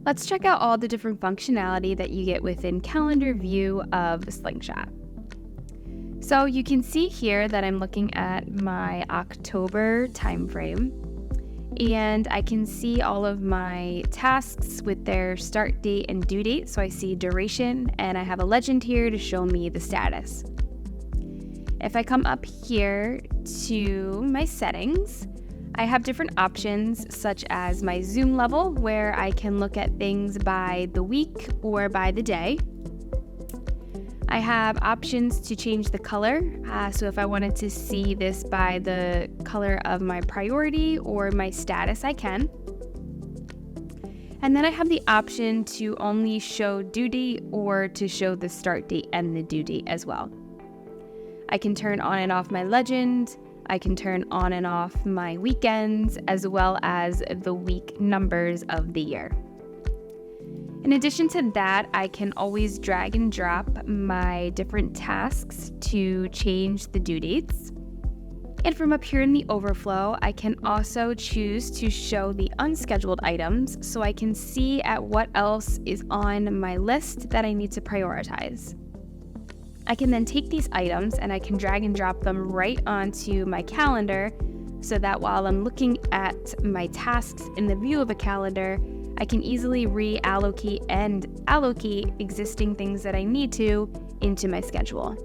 Let's check out all the different functionality that you get within Calendar View of Slingshot. So you can see here that I'm looking at my October timeframe, and I can see all of my tasks with their start date and due date. So I see duration, and I have a legend here to show me the status. If I come up here to my settings, I have different options such as my zoom level, where I can look at things by the week or by the day. I have options to change the color, so if I wanted to see this by the color of my priority or my status, I can. And then I have the option to only show due date or to show the start date and the due date as well. I can turn on and off my legend. I can turn on and off my weekends, as well as the week numbers of the year. In addition to that, I can always drag and drop my different tasks to change the due dates. And from up here in the overflow, I can also choose to show the unscheduled items so I can see at what else is on my list that I need to prioritize. I can then take these items and I can drag and drop them right onto my calendar so that while I'm looking at my tasks in the view of a calendar, I can easily reallocate and allocate existing things that I need to into my schedule.